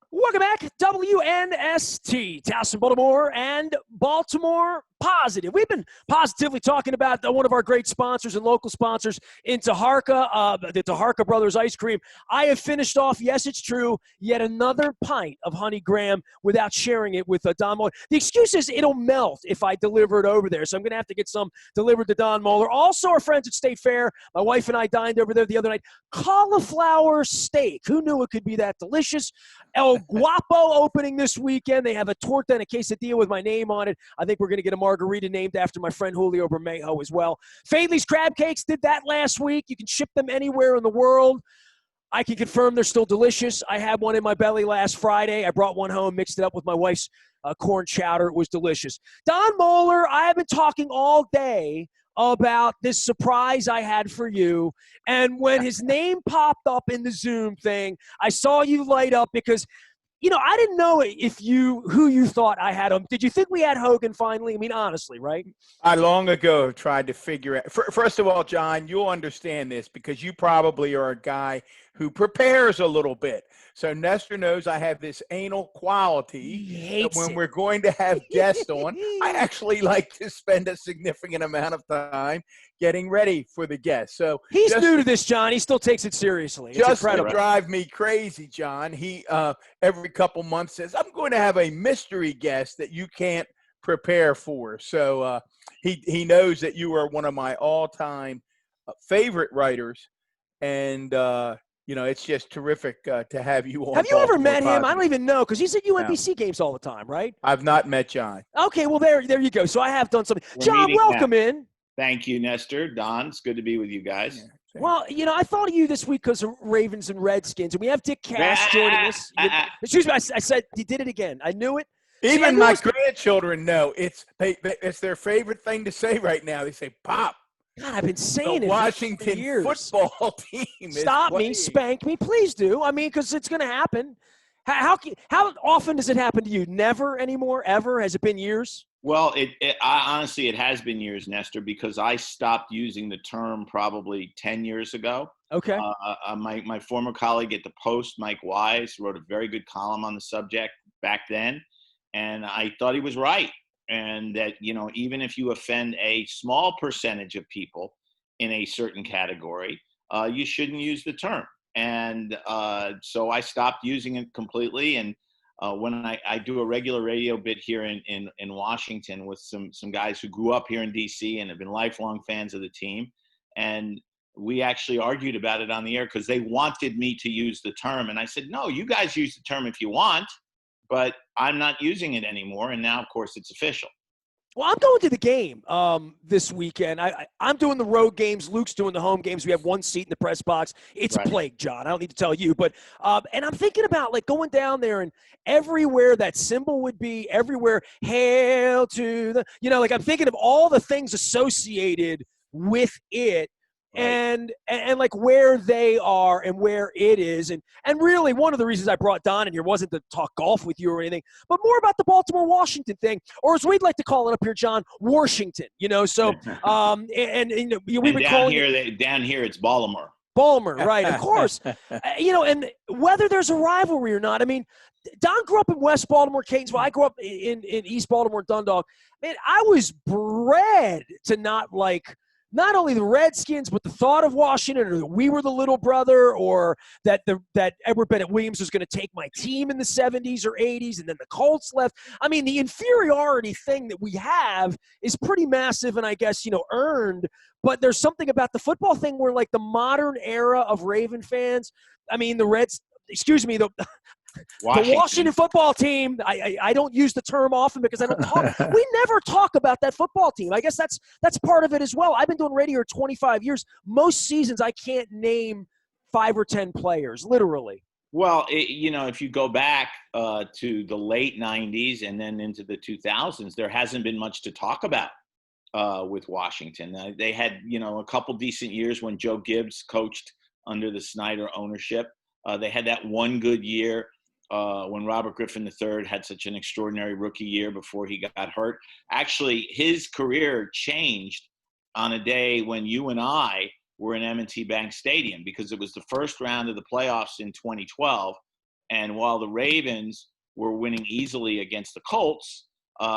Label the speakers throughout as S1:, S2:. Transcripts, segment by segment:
S1: Welcome back, WNST, Towson, Baltimore, and Baltimore Positive. We've been positively talking about one of our great sponsors and local sponsors in Taharka, the Taharka Brothers Ice Cream. I have finished off, yes, it's true, yet another pint of Honey Graham without sharing it with Don Moeller. The excuse is it'll melt if I deliver it over there, so I'm going to have to get some delivered to Don Moeller. Also, our friends at State Fair, my wife and I dined over there the other night. Cauliflower steak. Who knew it could be that delicious? El Guapo opening this weekend. They have a torta and a quesadilla with my name on it. I think we're going to get a margarita named after my friend Julio Bermejo as well. Fadley's Crab Cakes did that last week. You can ship them anywhere in the world. I can confirm they're still delicious. I had one in my belly last Friday. I brought one home, mixed it up with my wife's corn chowder. It was delicious. Don Moeller, I have been talking all day about this surprise I had for you. And when his name popped up in the Zoom thing, I saw you light up because – I didn't know who you thought I had him. Did you think we had Hogan finally? I mean, honestly, right?
S2: I long ago tried to figure out. First of all, John, you'll understand this because you probably are a guy who prepares a little bit. So Nestor knows I have this anal quality that when we're going to have guests on, I actually like to spend a significant amount of time getting ready for the guests. So
S1: he's new to this, John. He still takes it seriously. It's
S2: just
S1: incredible.
S2: to drive me crazy, John. He every couple months says, I'm going to have a mystery guest that you can't prepare for. So he knows that you are one of my all-time favorite writers, and it's just terrific to have you on.
S1: Have you ever met him? I don't even know, because he's at UNBC games all the time, right?
S2: I've not met John.
S1: Okay, well, there you go. So I have done something. John, welcome in.
S3: Thank you, Nestor. Don, it's good to be with you guys.
S2: Yeah,
S1: well, I thought of you this week because of Ravens and Redskins, and we have Dick Cass joining us. Excuse me, I said he did it again. I knew it.
S2: Even my grandchildren know it's their favorite thing to say right now. They say, "Pop."
S1: God, I've been saying
S2: the
S1: it
S2: Washington
S1: for years.
S2: Football team.
S1: Stop me, spank me, please do. I mean, because it's going to happen. How often does it happen to you? Never anymore? Ever? Has it been years?
S3: Well, honestly, it has been years, Nestor, because I stopped using the term probably 10 years ago.
S1: Okay.
S3: My former colleague at the Post, Mike Wise, wrote a very good column on the subject back then, and I thought he was right. And that, even if you offend a small percentage of people in a certain category, you shouldn't use the term. And so I stopped using it completely. And when I do a regular radio bit here in Washington with some guys who grew up here in D.C. and have been lifelong fans of the team, and we actually argued about it on the air because they wanted me to use the term. And I said, no, you guys use the term if you want, but I'm not using it anymore. And now, of course, it's official.
S1: Well, I'm going to the game this weekend. I'm doing the road games. Luke's doing the home games. We have one seat in the press box. It's a plague, John. I don't need to tell you. But and I'm thinking about, going down there and everywhere that symbol would be, everywhere, hail to the – I'm thinking of all the things associated with it. Right. And where they are and where it is. And really one of the reasons I brought Don in here wasn't to talk golf with you or anything, but more about the Baltimore-Washington thing, or as we'd like to call it up here, John, Washington, So we've been calling it –
S3: down here it's Baltimore.
S1: Baltimore, right, of course. And whether there's a rivalry or not, I mean, Don grew up in West Baltimore, Catonsville. I grew up in East Baltimore, Dundalk. Man, I was bred to not like – not only the Redskins, but the thought of Washington, or that we were the little brother, or that Edward Bennett Williams was going to take my team in the 70s or 80s, and then the Colts left. I mean, the inferiority thing that we have is pretty massive and I guess, earned. But there's something about the football thing where, the modern era of Raven fans, I mean, the Washington football team, I don't use the term often because I don't talk. We never talk about that football team. I guess that's part of it as well. I've been doing radio 25 years. Most seasons I can't name 5 or 10 players, literally.
S3: Well, if you go back to the late 90s and then into the 2000s, there hasn't been much to talk about with Washington. They had, a couple decent years when Joe Gibbs coached under the Snyder ownership. They had that one good year when Robert Griffin III had such an extraordinary rookie year before he got hurt. Actually, his career changed on a day when you and I were in M&T Bank Stadium, because it was the first round of the playoffs in 2012. And while the Ravens were winning easily against the Colts,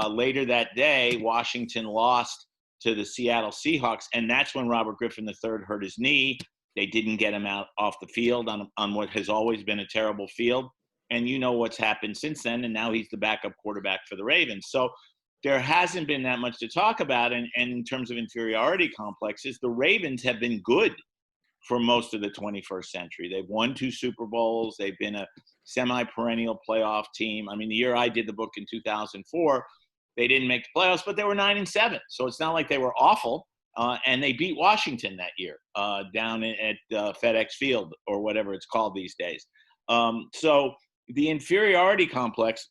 S3: later that day, Washington lost to the Seattle Seahawks. And that's when Robert Griffin III hurt his knee. They didn't get him out off the field on what has always been a terrible field. And you know what's happened since then. And now he's the backup quarterback for the Ravens. So there hasn't been that much to talk about. And in terms of inferiority complexes, the Ravens have been good for most of the 21st century. They've won 2 Super Bowls. They've been a semi-perennial playoff team. I mean, the year I did the book in 2004, they didn't make the playoffs, but they were 9-7. So it's not like they were awful. And they beat Washington that year down at FedEx Field or whatever it's called these days. So the inferiority complex,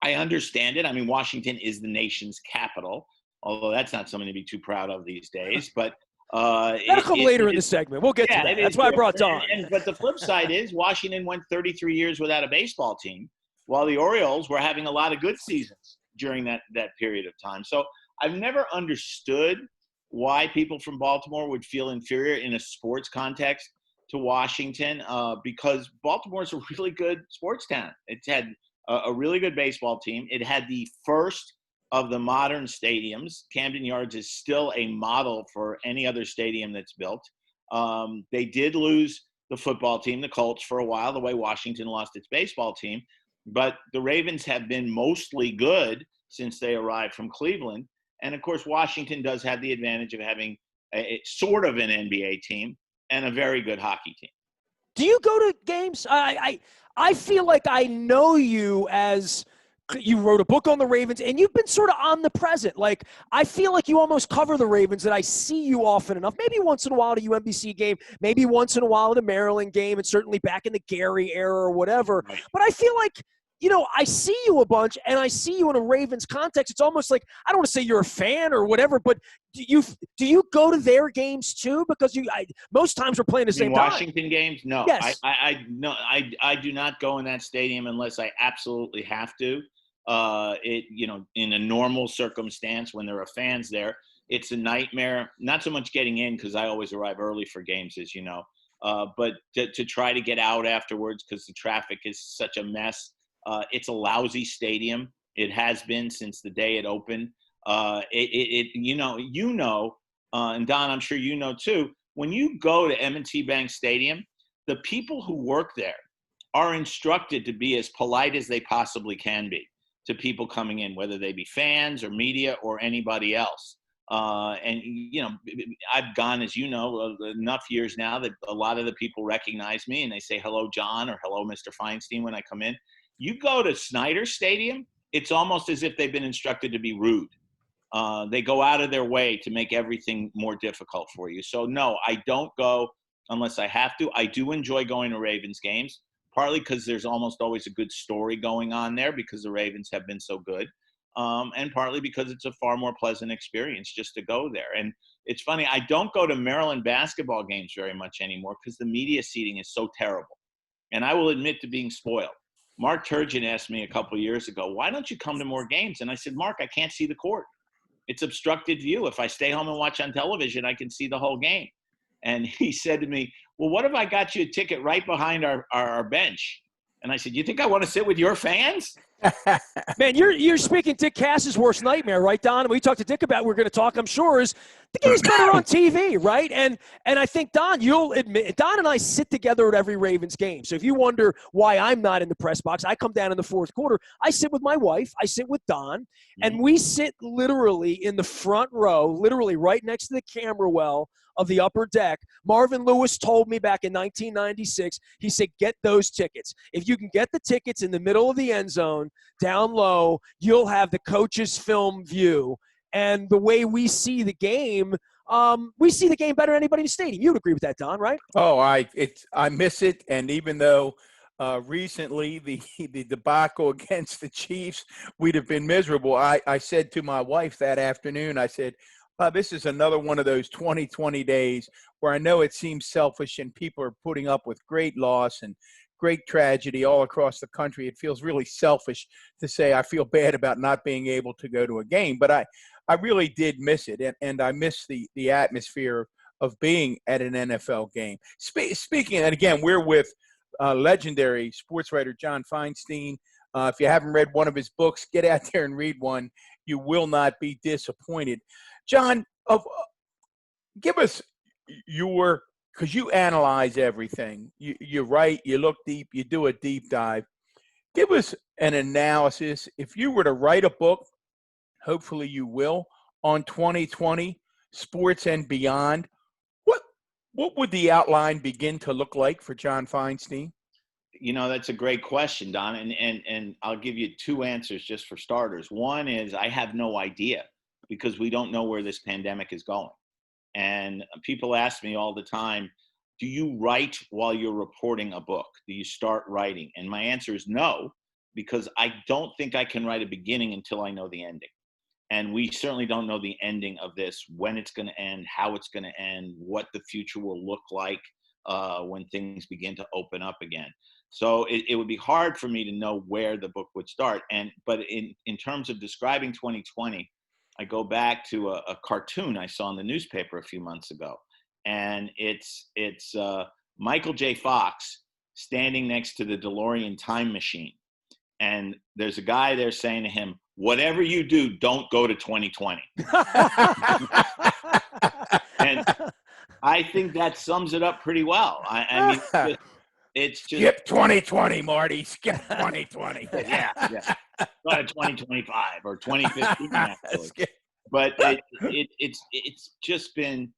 S3: I understand it. I mean, Washington is the nation's capital, although that's not something to be too proud of these days. But
S1: that'll come later in the segment. We'll get to that. That's why I brought Don.
S3: But the flip side is Washington went 33 years without a baseball team, while the Orioles were having a lot of good seasons during that period of time. So I've never understood why people from Baltimore would feel inferior in a sports context to Washington, because Baltimore is a really good sports town. It's had a really good baseball team. It had the first of the modern stadiums. Camden Yards is still a model for any other stadium that's built. They did lose the football team, the Colts, for a while, the way Washington lost its baseball team. But the Ravens have been mostly good since they arrived from Cleveland. And, of course, Washington does have the advantage of having a sort of an NBA team and a very good hockey team.
S1: Do you go to games? I feel like I know you as you wrote a book on the Ravens, and you've been sort of omnipresent. Like, I feel like you almost cover the Ravens, that I see you often enough. Maybe once in a while at a UMBC game, maybe once in a while at a Maryland game, and certainly back in the Gary era or whatever.
S3: Right.
S1: But I feel like, you know, I see you a bunch, and I see you in a Ravens context. It's almost like, I don't want to say you're a fan or whatever, but do you go to their games too? Because most times we're playing the same time.
S3: Washington games? No.
S1: Yes.
S3: I do not go in that stadium unless I absolutely have to. In a normal circumstance, when there are fans there, it's a nightmare. Not so much getting in, because I always arrive early for games, as you know, but to try to get out afterwards because the traffic is such a mess. It's a lousy stadium. It has been since the day it opened. And Don, I'm sure you know too, when you go to M&T Bank Stadium, the people who work there are instructed to be as polite as they possibly can be to people coming in, whether they be fans or media or anybody else. And I've gone, as you know, enough years now that a lot of the people recognize me and they say, "Hello, John," or "Hello, Mr. Feinstein," when I come in. You go to Snyder Stadium, it's almost as if they've been instructed to be rude. They go out of their way to make everything more difficult for you. So, no, I don't go unless I have to. I do enjoy going to Ravens games, partly because there's almost always a good story going on there because the Ravens have been so good, and partly because it's a far more pleasant experience just to go there. And it's funny, I don't go to Maryland basketball games very much anymore because the media seating is so terrible. And I will admit to being spoiled. Mark Turgeon asked me a couple of years ago, "Why don't you come to more games?" And I said, "Mark, I can't see the court. It's obstructed view. If I stay home and watch on television, I can see the whole game." And he said to me, "Well, what if I got you a ticket right behind our bench?" And I said, "You think I want to sit with your fans?"
S1: Man, you're speaking Dick Cass's worst nightmare, right, Don? We talked to Dick about, we're going to talk, I'm sure, is the game's better on TV, right? And I think, Don, you'll admit, Don and I sit together at every Ravens game. So if you wonder why I'm not in the press box, I come down in the fourth quarter. I sit with my wife. I sit with Don. And we sit literally in the front row, literally right next to the camera well of the upper deck. Marvin Lewis told me back in 1996, he said, "Get those tickets. If you can get the tickets in the middle of the end zone, down low, you'll have the coach's film view." And the way we see the game, we see the game better than anybody in the stadium. You'd agree with that, Don, right?
S2: Oh, I miss it. And even though recently the debacle against the Chiefs, we'd have been miserable, I said to my wife that afternoon, I said, "This is another one of those 2020 days where I know it seems selfish and people are putting up with great loss and great tragedy all across the country. It feels really selfish to say I feel bad about not being able to go to a game." But I really did miss it, and I miss the atmosphere of being at an NFL game. Speaking, and again, we're with legendary sports writer John Feinstein. If you haven't read one of his books, get out there and read one. You will not be disappointed. John, give us because you analyze everything. You write, you look deep, you do a deep dive. Give us an analysis. If you were to write a book, hopefully you will, on 2020 sports and beyond, what would the outline begin to look like for John Feinstein?
S3: That's a great question, Don. And I'll give you two answers just for starters. One is I have no idea because we don't know where this pandemic is going. And people ask me all the time, do you write while you're reporting a book? Do you start writing? And my answer is no, because I don't think I can write a beginning until I know the ending. And we certainly don't know the ending of this, when it's going to end, how it's going to end, what the future will look like when things begin to open up again. So it would be hard for me to know where the book would start. But in terms of describing 2020, I go back to a cartoon I saw in the newspaper a few months ago. And it's Michael J. Fox standing next to the DeLorean time machine. And there's a guy there saying to him, whatever you do, don't go to 2020. And I think that sums it up pretty well. I mean, it's just
S2: skip 2020, Marty. Skip 2020.
S3: yeah. Go to 2025 or 2015. Actually. But it's just been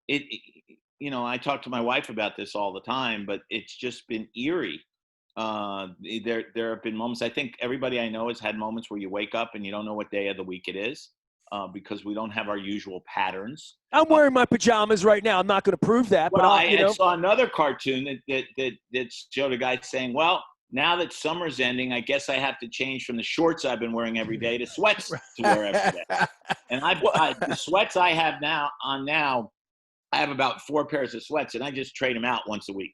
S3: I talk to my wife about this all the time, but it's just been eerie. There have been moments. I think everybody I know has had moments where you wake up and you don't know what day of the week it is, because we don't have our usual patterns.
S1: I'm wearing my pajamas right now. I'm not going to prove that,
S3: Well,
S1: but
S3: I saw another cartoon that showed a guy saying, "Well, now that summer's ending, I guess I have to change from the shorts I've been wearing every day to sweats to wear every day." And the sweats I have now, I have about 4 pairs of sweats, and I just trade them out once a week.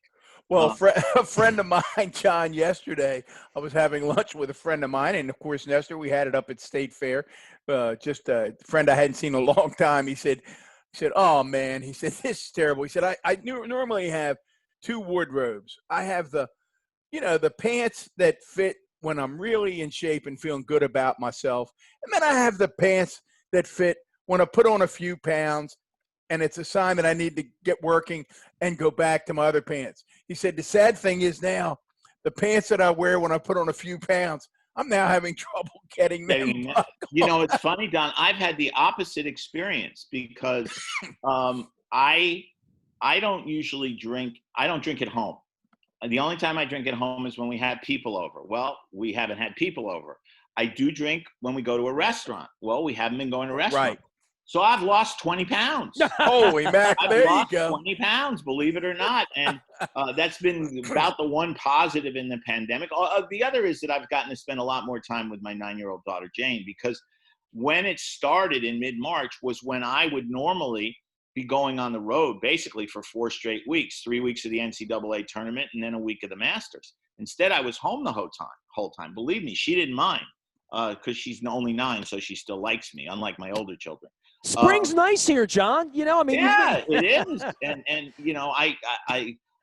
S2: Well, a friend of mine, John, yesterday, I was having lunch with a friend of mine, and of course, Nestor, we had it up at State Fair. Just a friend I hadn't seen in a long time. He said, "Oh man," he said, "this is terrible." He said, "I normally have 2 wardrobes. I have the pants that fit when I'm really in shape and feeling good about myself, and then I have the pants that fit when I put on a few pounds, and it's a sign that I need to get working and go back to my other pants." He said, "The sad thing is now, the pants that I wear when I put on a few pounds, I'm now having trouble getting them buckled."
S3: It's funny, Don. I've had the opposite experience because I don't usually drink. I don't drink at home. The only time I drink at home is when we have people over. Well, we haven't had people over. I do drink when we go to a restaurant. Well, we haven't been going to a restaurant.
S2: Right.
S3: So I've lost 20 pounds.
S2: Holy Mac, there you go.
S3: 20 pounds, believe it or not. And that's been about the one positive in the pandemic. The other is that I've gotten to spend a lot more time with my 9-year-old daughter, Jane, because when it started in mid-March was when I would normally be going on the road basically for 4 straight weeks, 3 weeks of the NCAA tournament and then a week of the Masters. Instead, I was home the whole time. Believe me, she didn't mind because she's only 9, so she still likes me, unlike my older children.
S1: Spring's nice here, John.
S3: Yeah, it is. And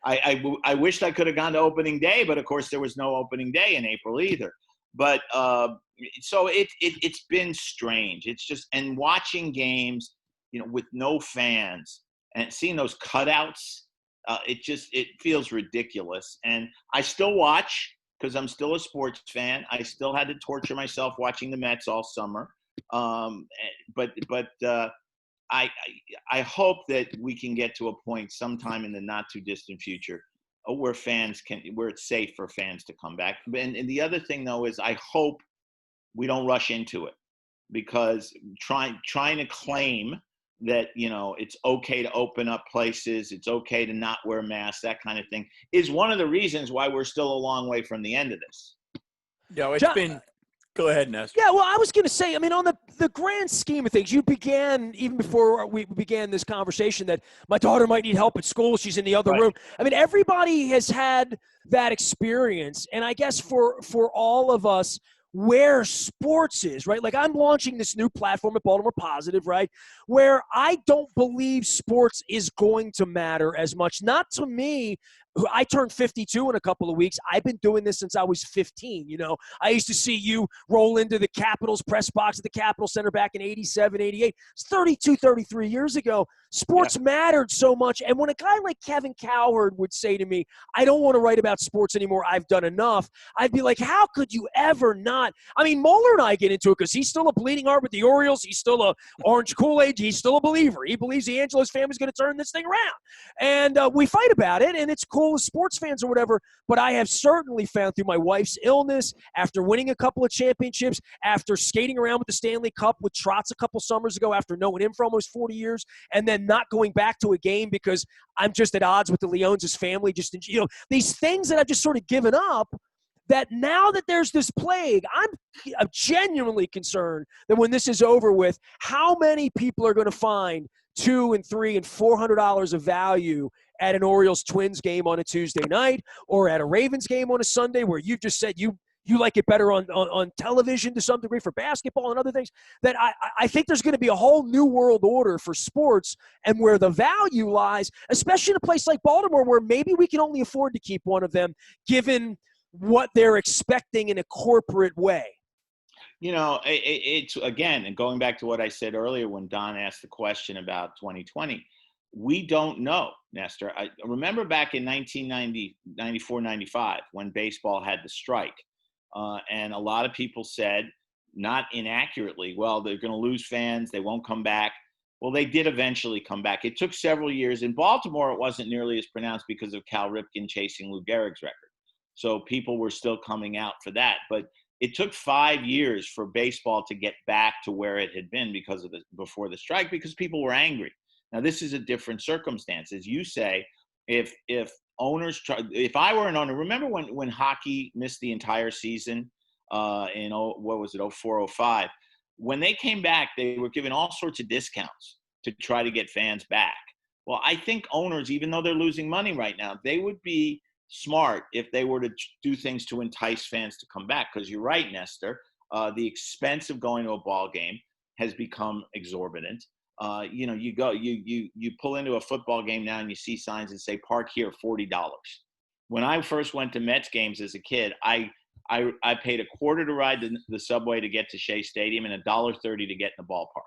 S3: I wished I could have gone to opening day, but of course there was no opening day in April either. But so it's been strange. It's just, and watching games, with no fans and seeing those cutouts, it feels ridiculous. And I still watch because I'm still a sports fan. I still had to torture myself watching the Mets all summer. But I hope that we can get to a point sometime in the not too distant future where it's safe for fans to come back. And the other thing though is I hope we don't rush into it, because trying to claim that it's okay to open up places, it's okay to not wear masks, that kind of thing, is one of the reasons why we're still a long way from the end of this.
S2: Go ahead, Nestor.
S1: Yeah, well, I was going to say, on the grand scheme of things, you began, even before we began this conversation, that my daughter might need help at school. She's in the other room. Everybody has had that experience. And I guess for all of us, where sports is, right? Like, I'm launching this new platform at Baltimore Positive, right? Where I don't believe sports is going to matter as much. Not to me, I turned 52 in a couple of weeks. I've been doing this since I was 15. I used to see you roll into the Capitals press box at the Capitol Center back in 87, 88. It's 32, 33 years ago. Sports mattered so much. And when a guy like Kevin Cowherd would say to me, I don't want to write about sports anymore, I've done enough, I'd be like, how could you ever not? I mean, Mueller and I get into it because he's still a bleeding heart with the Orioles. He's still a orange Kool-Aid. He's still a believer. He believes the Angelos family's going to turn this thing around. And we fight about it, and it's cool as sports fans or whatever. But I have certainly found through my wife's illness, after winning a couple of championships, after skating around with the Stanley Cup with Trotz a couple summers ago, after knowing him for almost 40 years, and then not going back to a game because I'm just at odds with the Leones' family. Just, these things that I've just sort of given up, that now that there's this plague, I'm genuinely concerned that when this is over with, how many people are going to find $200 and $300 and $400 of value at an Orioles Twins game on a Tuesday night, or at a Ravens game on a Sunday, where you've just said you like it better on television to some degree for basketball and other things. That I think there's going to be a whole new world order for sports, and where the value lies, especially in a place like Baltimore, where maybe we can only afford to keep one of them given what they're expecting in a corporate way.
S3: It's again, and going back to what I said earlier when Don asked the question about 2020, we don't know, Nestor. I remember back in 1990, 94, 95, when baseball had the strike, and a lot of people said, not inaccurately, well, they're going to lose fans, they won't come back. Well, they did eventually come back. It took several years. In Baltimore, it wasn't nearly as pronounced because of Cal Ripken chasing Lou Gehrig's record. So people were still coming out for that. But it took 5 years for baseball to get back to where it had been before the strike, because people were angry. Now, this is a different circumstance. As you say, if owners try, if I were an owner, remember when hockey missed the entire season in 04, 05? When they came back, they were given all sorts of discounts to try to get fans back. Well, I think owners, even though they're losing money right now, they would be smart if they were to do things to entice fans to come back. Because you're right, Nestor, the expense of going to a ball game has become exorbitant. You pull into a football game now and you see signs that say park here, $40. When I first went to Mets games as a kid, I paid $0.25 to ride the subway to get to Shea Stadium and $1.30 to get in the ballpark.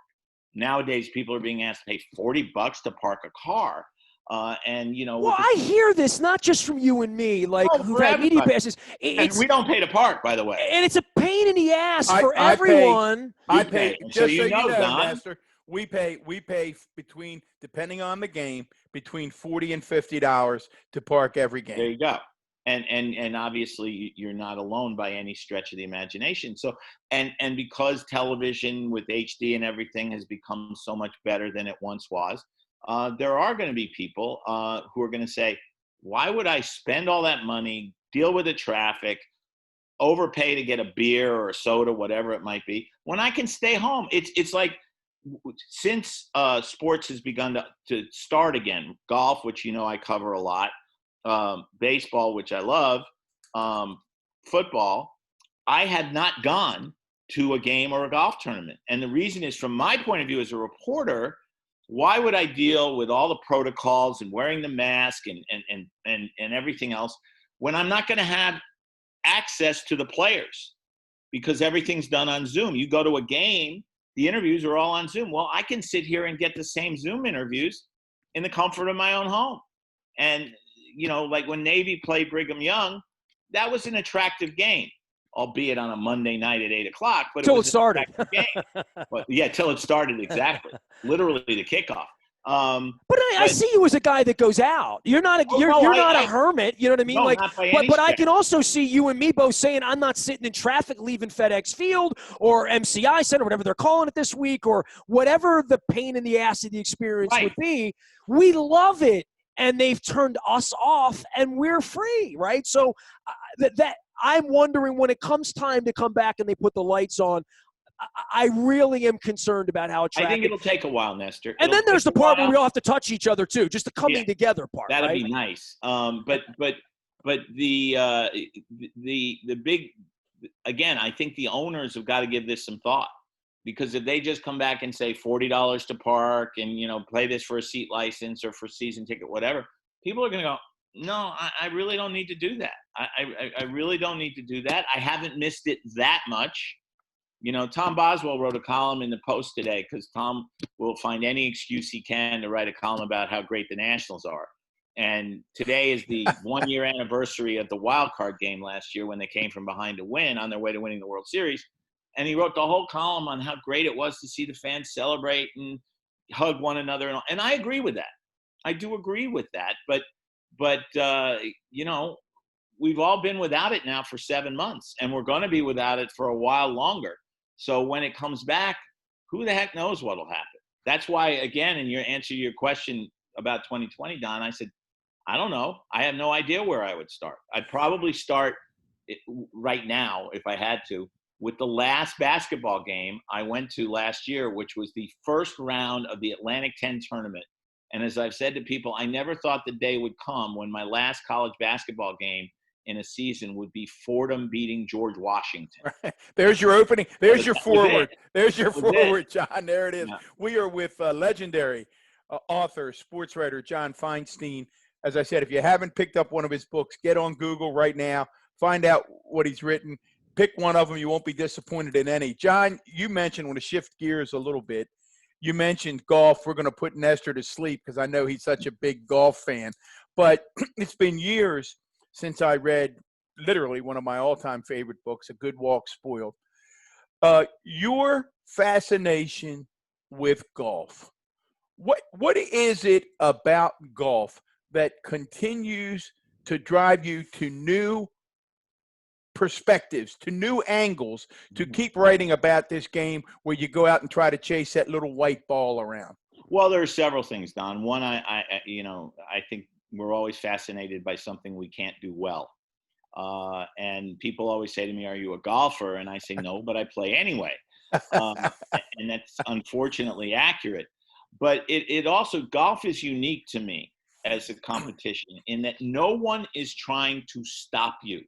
S3: Nowadays, people are being asked to pay $40 to park a car.
S1: Well, I hear this not just from you and me, who've had media passes.
S2: And we don't pay to park, by the way.
S1: And it's a pain in the ass for everyone.
S2: I pay. Just so you know,
S3: Don,
S2: Nestor, we pay between, depending on the game, between $40 and $50 to park every game.
S3: There you go. And obviously you're not alone by any stretch of the imagination. So and because television with HD and everything has become so much better than it once was, there are going to be people who are going to say, why would I spend all that money, deal with the traffic, overpay to get a beer or a soda, whatever it might be, when I can stay home? It's like, since sports has begun to start again, golf, which I cover a lot, baseball, which I love, football, I had not gone to a game or a golf tournament. And the reason is, from my point of view as a reporter, why would I deal with all the protocols and wearing the mask and everything else when I'm not going to have access to the players because everything's done on Zoom? You go to a game, the interviews are all on Zoom. Well, I can sit here and get the same Zoom interviews in the comfort of my own home. And, like when Navy played Brigham Young, that was an attractive game, albeit on a Monday night at 8:00. But
S1: till it started.
S3: But yeah, till it started, exactly. Literally the kickoff.
S1: But I see you as a guy that goes out. You're not a hermit. You know what I mean?
S3: No, not by any
S1: but I
S3: stretch.
S1: can also see you and me both saying, I'm not sitting in traffic leaving FedEx Field or MCI Center, whatever they're calling it this week, or whatever the pain in the ass of the experience would be. We love it, and they've turned us off, and we're free, right? So that I'm wondering, when it comes time to come back and they put the lights on, I really am concerned about how attractive.
S3: I think it'll take a while, Nestor.
S1: And then there's the part where we all have to touch each other too, just the coming together part.
S3: That'd
S1: right?
S3: be nice. But the big, again, I think the owners have got to give this some thought, because if they just come back and say $40 to park and play this for a seat license or for season ticket, whatever, people are going to go, No, I really don't need to do that. I really don't need to do that. I haven't missed it that much. You know, Tom Boswell wrote a column in the Post today because Tom will find any excuse he can to write a column about how great the Nationals are. And today is the 1-year anniversary of the wild card game last year when they came from behind to win on their way to winning the World Series. And he wrote the whole column on how great it was to see the fans celebrate and hug one another. And I agree with that. I do agree with that. But you know, we've all been without it now for 7 months, and we're going to be without it for a while longer. So when it comes back, who the heck knows what will happen? That's why, again, in your answer to your question about 2020, Don, I said, I don't know. I have no idea where I would start. I'd probably start right now, if I had to, with the last basketball game I went to last year, which was the first round of the Atlantic 10 tournament. And as I've said to people, I never thought the day would come when my last college basketball game in a season would be Fordham beating George Washington.
S2: There's your opening. There's your forward. There's your
S3: That was
S2: forward, John. There it is.
S3: Yeah.
S2: We are with legendary author, sports writer, John Feinstein. As I said, if you haven't picked up one of his books, get on Google right now. Find out what he's written. Pick one of them. You won't be disappointed in any. John, you mentioned, want to shift gears a little bit, you mentioned golf. We're going to put Nestor to sleep because I know he's such a big golf fan. But it's been years since I read literally one of my all-time favorite books, A Good Walk Spoiled. Your fascination with golf. What is it about golf that continues to drive you to new perspectives, to new angles, to keep writing about this game where you go out and try to chase that little white ball around?
S3: Well, there are several things, Don. One, I think we're always fascinated by something we can't do well. And people always say to me, "Are you a golfer?" And I say, "No, but I play anyway." And that's unfortunately accurate. But it also, golf is unique to me as a competition in that no one is trying to stop you.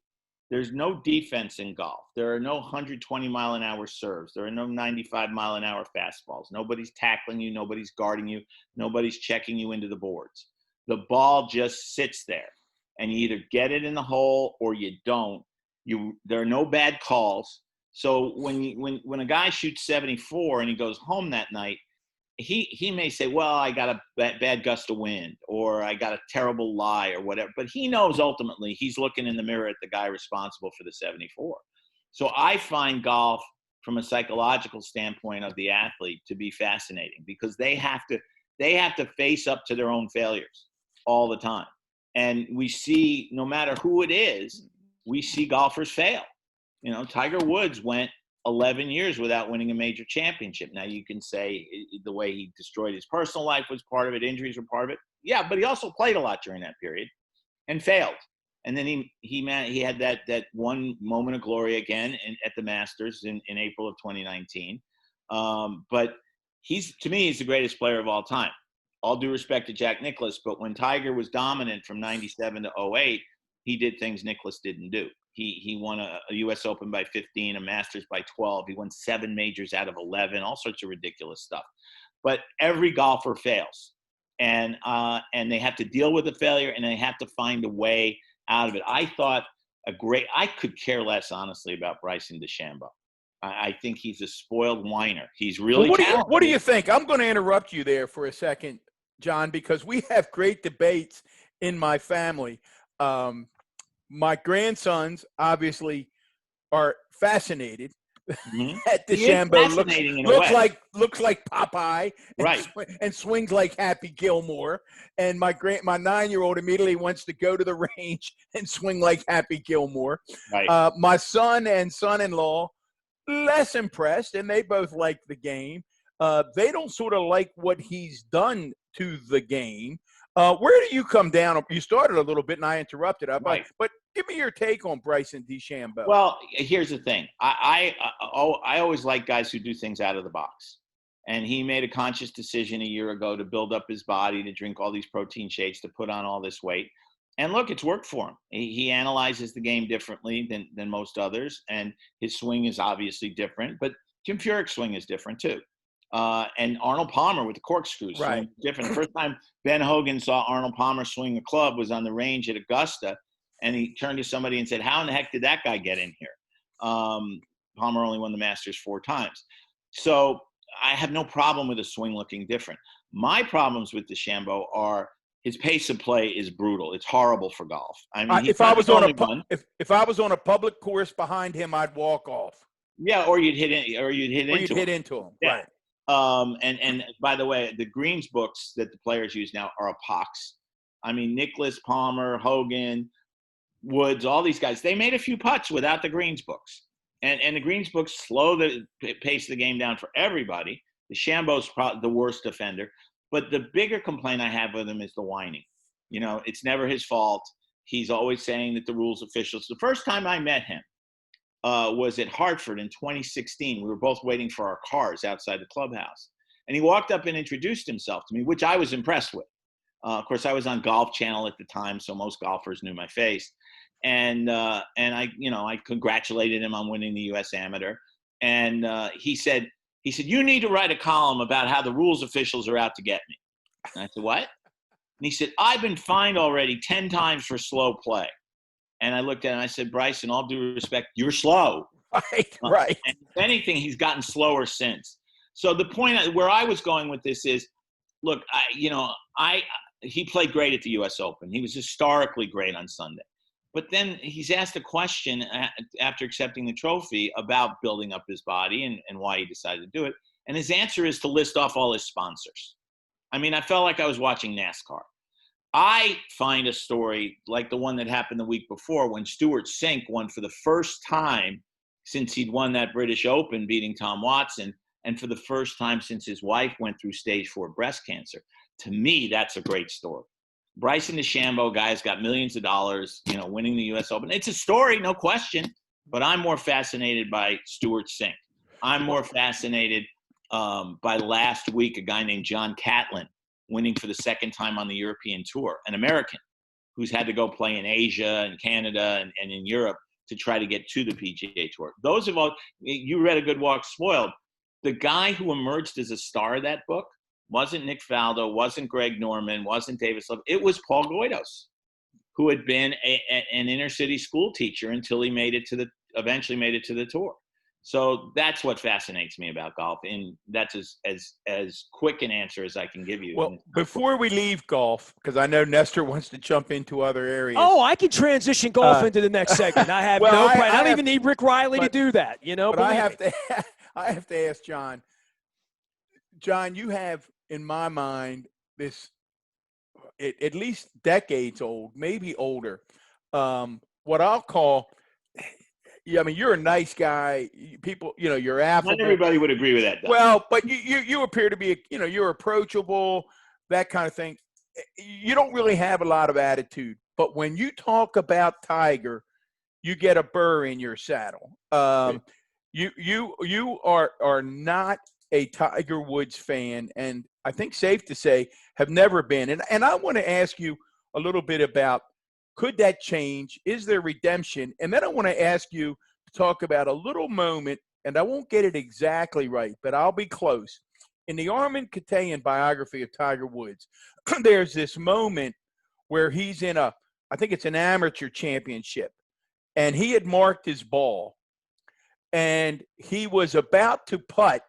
S3: There's no defense in golf. There are no 120-mile-an-hour serves. There are no 95-mile-an-hour fastballs. Nobody's tackling you. Nobody's guarding you. Nobody's checking you into the boards. The ball just sits there, and you either get it in the hole or you don't. There are no bad calls. So when a guy shoots 74 and he goes home that night, he may say, well, I got a bad gust of wind, or I got a terrible lie, or whatever. But he knows ultimately he's looking in the mirror at the guy responsible for the 74. So I find golf from a psychological standpoint of the athlete to be fascinating because they have to face up to their own failures all the time. And we see, no matter who it is, we see golfers fail. You know, Tiger Woods went 11 years without winning a major championship. Now you can say the way he destroyed his personal life was part of it. Injuries were part of it. Yeah, but he also played a lot during that period and failed. And then he had that one moment of glory again at the Masters in April of 2019. But to me, he's the greatest player of all time. All due respect to Jack Nicklaus, but when Tiger was dominant from 97 to 08, he did things Nicklaus didn't do. He won a U.S. Open by 15, a Masters by 12. He won 7 majors out of 11, all sorts of ridiculous stuff. But every golfer fails, and they have to deal with the failure, and they have to find a way out of it. I thought I could care less, honestly, about Bryson DeChambeau. I think he's a spoiled whiner. He's really talented.
S2: What do you think? I'm going to interrupt you there for a second, John, because we have great debates in my family. My grandsons obviously are fascinated at DeChambeau. Looks like Popeye,
S3: right?
S2: And swings like Happy Gilmore. And my 9-year-old immediately wants to go to the range and swing like Happy Gilmore.
S3: Right.
S2: My son and son-in-law less impressed, and they both like the game. They don't sort of like what he's done to the game. Where do you come down? You started a little bit, and I interrupted.
S3: Right.
S2: But give me your take on Bryson DeChambeau.
S3: Well, here's the thing. I always like guys who do things out of the box. And he made a conscious decision a year ago to build up his body, to drink all these protein shakes, to put on all this weight. And look, it's worked for him. He analyzes the game differently than most others, and his swing is obviously different. But Jim Furyk's swing is different too. and Arnold Palmer with the corkscrews.
S2: Right.
S3: So different. The first time Ben Hogan saw Arnold Palmer swing a club was on the range at Augusta, and he turned to somebody and said, "How in the heck did that guy get in here?" Palmer only won the Masters 4 times. So I have no problem with a swing looking different. My problems with DeChambeau are his pace of play is brutal. It's horrible for golf. I mean,
S2: If I was on if I was on a public course behind him, I'd walk off.
S3: Yeah, or you'd hit into
S2: him.
S3: Yeah.
S2: Right.
S3: And by the way, the greens books that the players use now are a pox. I mean, Nicklaus, Palmer, Hogan, Woods, all these guys, they made a few putts without the greens books. And the greens books slow the pace of the game down for everybody. DeChambeau's probably the worst offender. But the bigger complaint I have with him is the whining. You know, it's never his fault. He's always saying that the rules officials. The first time I met him was at Hartford in 2016. We were both waiting for our cars outside the clubhouse. And he walked up and introduced himself to me, which I was impressed with. Of course, I was on Golf Channel at the time, so most golfers knew my face. And I congratulated him on winning the U.S. Amateur. And he said, "You need to write a column about how the rules officials are out to get me." And I said, "What?" And he said, "I've been fined already 10 times for slow play." And I looked at him and I said, "Bryce, in all due respect, you're slow."
S2: Right.
S3: And if anything, he's gotten slower since. So the point where I was going with this is, look, he played great at the U.S. Open. He was historically great on Sunday. But then he's asked a question after accepting the trophy about building up his body and why he decided to do it. And his answer is to list off all his sponsors. I mean, I felt like I was watching NASCAR. I find a story like the one that happened the week before when Stuart Sink won for the first time since he'd won that British Open, beating Tom Watson, and for the first time since his wife went through stage 4 breast cancer. To me, that's a great story. Bryson DeChambeau, guy's got millions of dollars, winning the U.S. Open. It's a story, no question, but I'm more fascinated by Stuart Sink. I'm more fascinated by last week, a guy named John Catlin winning for the second time on the European Tour, an American who's had to go play in Asia and Canada and in Europe to try to get to the PGA Tour. Those of all, you read A Good Walk Spoiled. The guy who emerged as a star of that book wasn't Nick Faldo, wasn't Greg Norman, wasn't Davis Love. It was Paul Goydos, who had been an inner city school teacher until he eventually made it to the tour. So that's what fascinates me about golf, and that's as quick an answer as I can give you.
S2: Well, before we leave golf, because I know Nestor wants to jump into other areas.
S1: Oh, I can transition golf into the next segment. I have no problem. I don't even need Rick Riley to do that. But
S2: I have to ask John. John, you have, in my mind, this at least decades old, maybe older, what I'll call. Yeah, I mean, you're a nice guy. People, you're affable.
S3: Not everybody would agree with that, though.
S2: Well, but you appear to be, you're approachable, that kind of thing. You don't really have a lot of attitude. But when you talk about Tiger, you get a burr in your saddle. You are not a Tiger Woods fan, and I think safe to say have never been. And I want to ask you a little bit about, could that change? Is there redemption? And then I want to ask you to talk about a little moment, and I won't get it exactly right, but I'll be close. In the Armin Katayan biography of Tiger Woods, there's this moment where he's in I think it's an amateur championship, and he had marked his ball, and he was about to putt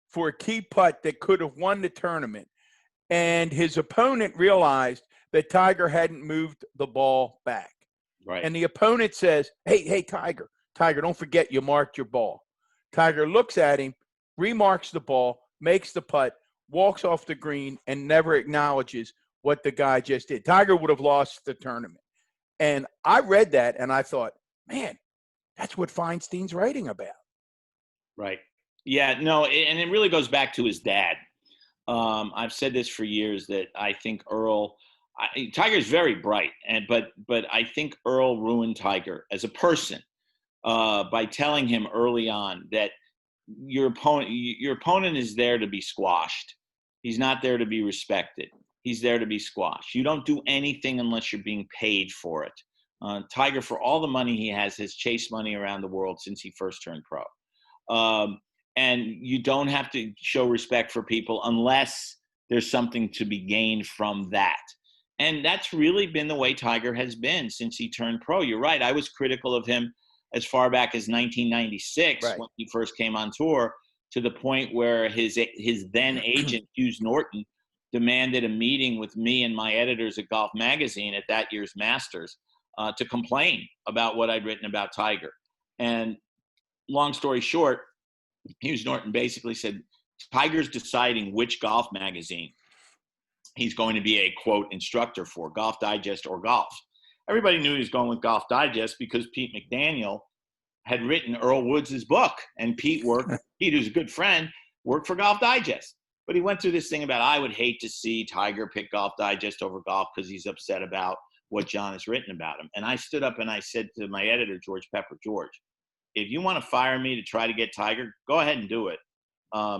S2: for a key putt that could have won the tournament. And his opponent realized that Tiger hadn't moved the ball back.
S3: Right.
S2: And the opponent says, hey, Tiger, don't forget you marked your ball. Tiger looks at him, remarks the ball, makes the putt, walks off the green, and never acknowledges what the guy just did. Tiger would have lost the tournament. And I read that, and I thought, man, that's what Feinstein's writing about.
S3: Right. Yeah, no, and it really goes back to his dad. I've said this for years that I think Tiger's very bright, but I think Earl ruined Tiger as a person by telling him early on that your opponent is there to be squashed. He's not there to be respected. He's there to be squashed. You don't do anything unless you're being paid for it. Tiger, for all the money he has chased money around the world since he first turned pro. And you don't have to show respect for people unless there's something to be gained from that. And that's really been the way Tiger has been since he turned pro. You're right. I was critical of him as far back as 1996
S2: Right.
S3: when he first came on tour, to the point where his then agent, Hughes Norton, demanded a meeting with me and my editors at Golf Magazine at that year's Masters to complain about what I'd written about Tiger. And long story short, Hughes Norton basically said, Tiger's deciding which golf magazine he's going to be a, quote, instructor for, Golf Digest or Golf. Everybody knew he was going with Golf Digest because Pete McDaniel had written Earl Woods' book, and Pete, who's a good friend, worked for Golf Digest. But he went through this thing about, I would hate to see Tiger pick Golf Digest over Golf because he's upset about what John has written about him. And I stood up and I said to my editor, George Pepper, George, if you want to fire me to try to get Tiger, go ahead and do it.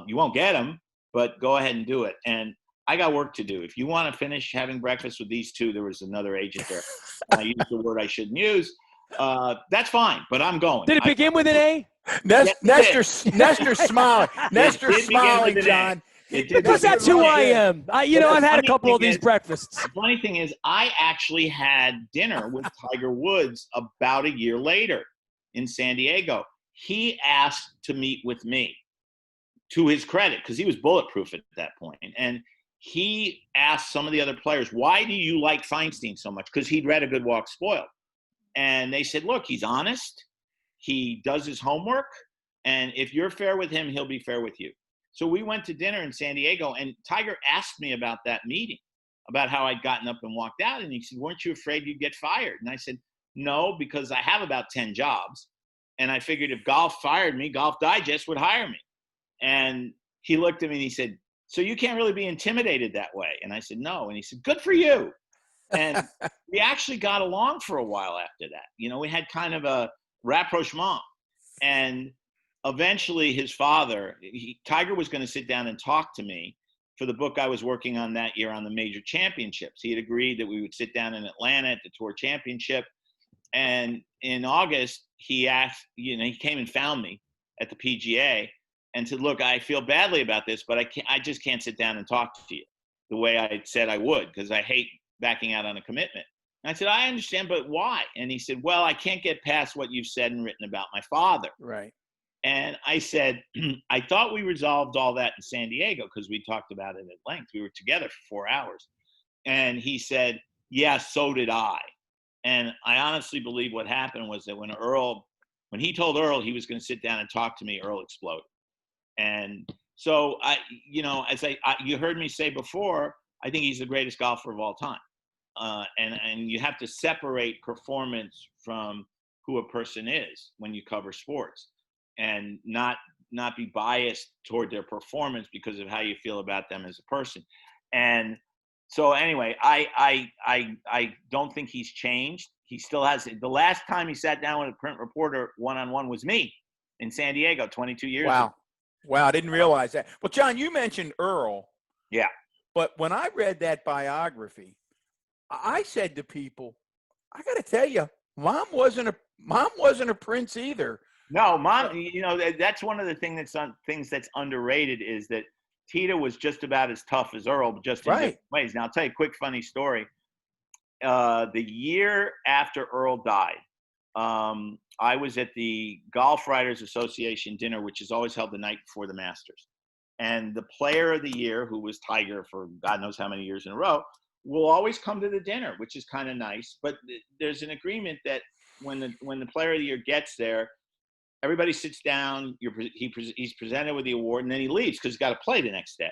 S3: You won't get him, but go ahead and do it. And I got work to do. If you want to finish having breakfast with these two, there was another agent there. And I used the word I shouldn't use. That's fine, but I'm going.
S1: Did it begin with an A?
S2: Nestor smiling. Nestor smiling, John.
S1: Because that's who I am. I've had a couple of these breakfasts.
S3: The funny thing is, I actually had dinner with Tiger Woods about a year later in San Diego. He asked to meet with me, to his credit, because he was bulletproof at that point. And he asked some of the other players, why do you like Feinstein so much? Because he'd read A Good Walk Spoiled. And they said, look, he's honest. He does his homework. And if you're fair with him, he'll be fair with you. So we went to dinner in San Diego, and Tiger asked me about that meeting, about how I'd gotten up and walked out. And he said, weren't you afraid you'd get fired? And I said, no, because I have about 10 jobs. And I figured if Golf fired me, Golf Digest would hire me. And he looked at me and he said, so you can't really be intimidated that way. And I said, no. And he said, good for you. And we actually got along for a while after that. We had kind of a rapprochement. And eventually his father, Tiger was going to sit down and talk to me for the book I was working on that year on the major championships. He had agreed that we would sit down in Atlanta at the Tour Championship. And in August, he asked, he came and found me at the PGA and said, look, I feel badly about this, but I just can't sit down and talk to you the way I said I would, because I hate backing out on a commitment. And I said, I understand, but why? And he said, well, I can't get past what you've said and written about my father.
S2: Right.
S3: And I said, I thought we resolved all that in San Diego because we talked about it at length. We were together for 4 hours. And he said, yeah, so did I. And I honestly believe what happened was that when he told Earl he was going to sit down and talk to me, Earl exploded. And so you heard me say before, I think he's the greatest golfer of all time. And you have to separate performance from who a person is when you cover sports, and not be biased toward their performance because of how you feel about them as a person. And so anyway, I don't think he's changed. He still has. The last time he sat down with a print reporter one-on-one was me in San Diego 22 years ago.
S2: Wow, I didn't realize that. Well, John, you mentioned Earl.
S3: Yeah.
S2: But when I read that biography, I said to people, I got to tell you, Mom wasn't a prince either.
S3: No, Mom, that's one of the things that's underrated is that Tita was just about as tough as Earl, just in different ways. Now, I'll tell you a quick funny story. The year after Earl died, I was at the Golf Writers Association dinner, which is always held the night before the Masters. And the player of the year, who was Tiger for God knows how many years in a row, will always come to the dinner, which is kind of nice. But there's an agreement that when the player of the year gets there, everybody sits down, he's presented with the award, and then he leaves because he's got to play the next day.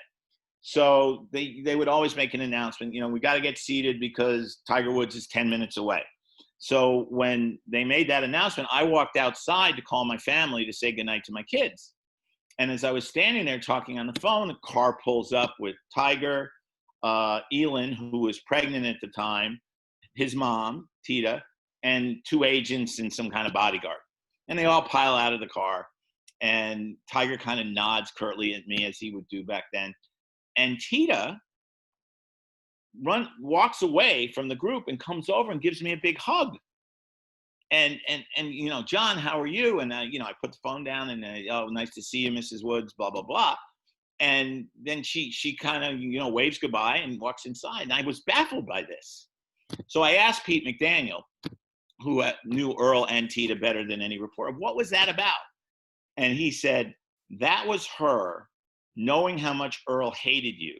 S3: So they would always make an announcement, we got to get seated because Tiger Woods is 10 minutes away. So when they made that announcement, I walked outside to call my family to say goodnight to my kids. And as I was standing there talking on the phone, a car pulls up with Tiger, Elin, who was pregnant at the time, his mom, Tita, and 2 agents and some kind of bodyguard. And they all pile out of the car. And Tiger kind of nods curtly at me, as he would do back then. And Tita walks away from the group and comes over and gives me a big hug. and John, how are you? And I put the phone down and oh, nice to see you, Mrs. Woods, blah blah blah. And then she kind of waves goodbye and walks inside. And I was baffled by this. So I asked Pete McDaniel, who knew Earl and Tita better than any reporter, what was that about? And he said, that was her knowing how much Earl hated you,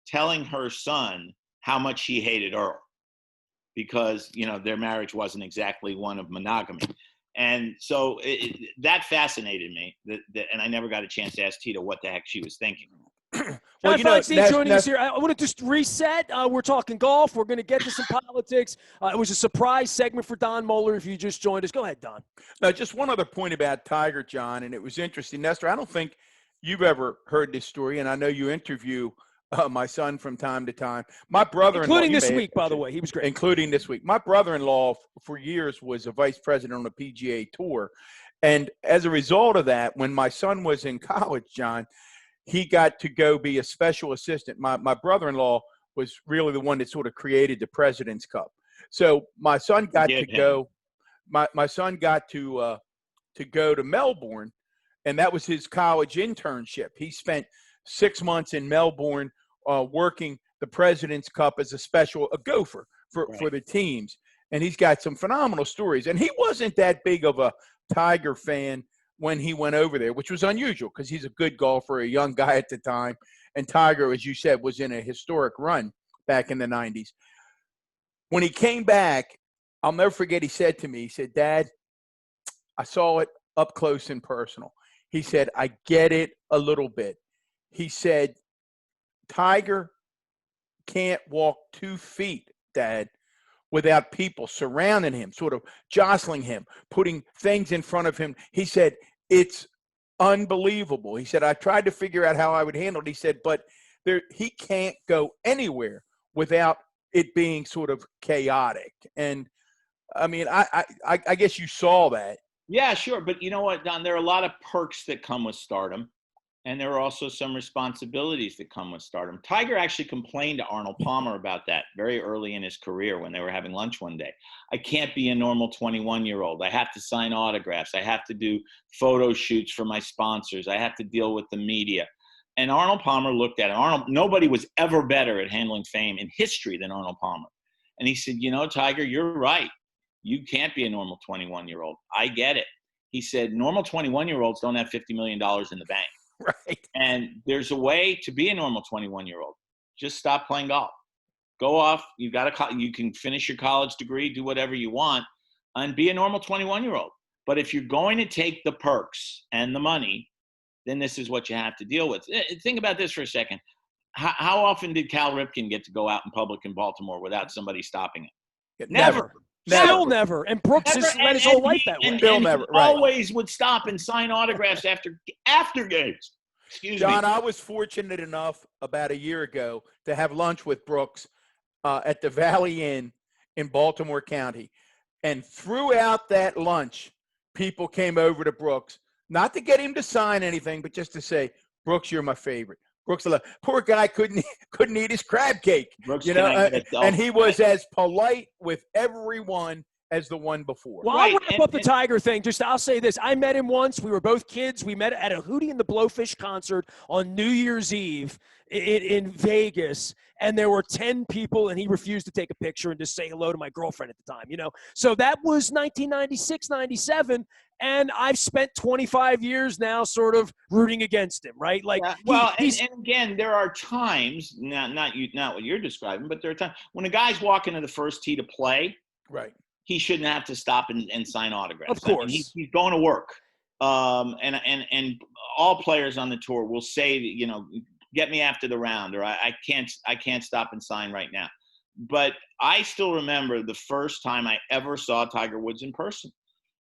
S3: telling her son how much he hated Earl, because their marriage wasn't exactly one of monogamy. And so that fascinated me, and I never got a chance to ask Tita what the heck she was thinking.
S1: Well, Feinstein joining us here. I want to just reset. We're talking golf. We're going to get to some politics. It was a surprise segment for Don Moeller. If you just joined us, go ahead, Don.
S2: No, just one other point about Tiger, John, and it was interesting. Nestor, I don't think you've ever heard this story, and I know you interview my son from time to time. My brother-in-law,
S1: including this week, by the way, he was great.
S2: Including this week. My brother-in-law for years was a vice president on the PGA Tour, and as a result of that, when my son was in college, John, he got to go be a special assistant. My brother-in-law was really the one that sort of created the President's Cup. So my son got to go. My son got to go to Melbourne, and that was his college internship. He spent 6 months in Melbourne working the President's Cup as a gopher for the teams. And he's got some phenomenal stories. And he wasn't that big of a Tiger fan when he went over there, which was unusual because he's a good golfer, a young guy at the time. And Tiger, as you said, was in a historic run back in the 90s. When he came back, I'll never forget, he said to me, he said, Dad, I saw it up close and personal. He said, I get it a little bit. He said, Tiger can't walk 2 feet, Dad, without people surrounding him, sort of jostling him, putting things in front of him. He said, it's unbelievable. He said, I tried to figure out how I would handle it. He said, but he can't go anywhere without it being sort of chaotic. And I mean, I guess you saw that.
S3: Yeah, sure. But you know what, Don, there are a lot of perks that come with stardom. And there are also some responsibilities that come with stardom. Tiger actually complained to Arnold Palmer about that very early in his career when they were having lunch one day. I can't be a normal 21-year-old. I have to sign autographs. I have to do photo shoots for my sponsors. I have to deal with the media. And Arnold Palmer looked at it. Nobody was ever better at handling fame in history than Arnold Palmer. And he said, Tiger, you're right. You can't be a normal 21-year-old. I get it. He said, normal 21-year-olds don't have $50 million in the bank.
S2: Right.
S3: And there's a way to be a normal 21-year-old. Just stop playing golf. Go off. You can finish your college degree, do whatever you want, and be a normal 21-year-old. But if you're going to take the perks and the money, then this is what you have to deal with. Think about this for a second. How often did Cal Ripken get to go out in public in Baltimore without somebody stopping him?
S1: Never. Still never. And Brooks has led his whole life that way.
S3: And he always would stop and sign autographs after games. Excuse me.
S2: John, I was fortunate enough about a year ago to have lunch with Brooks at the Valley Inn in Baltimore County. And throughout that lunch, people came over to Brooks, not to get him to sign anything, but just to say, Brooks, you're my favorite. Brooks, poor guy couldn't eat his crab cake,
S3: Brooks,
S2: and he was as polite with everyone as the one before.
S1: Well, I'll wrap up the Tiger thing. I'll say this. I met him once. We were both kids. We met at a Hootie and the Blowfish concert on New Year's Eve in Vegas, and there were 10 people, and he refused to take a picture and just say hello to my girlfriend at the time, So that was 1996, 97, and I've spent 25 years now sort of rooting against him, right? Like,
S3: yeah. And again, there are times, not what you're describing, but there are times when a guy's walking to the first tee to play,
S2: right?
S3: He shouldn't have to stop and sign autographs.
S1: Of course.
S3: He's going to work. And all players on the tour will say, get me after the round, or I can't stop and sign right now. But I still remember the first time I ever saw Tiger Woods in person.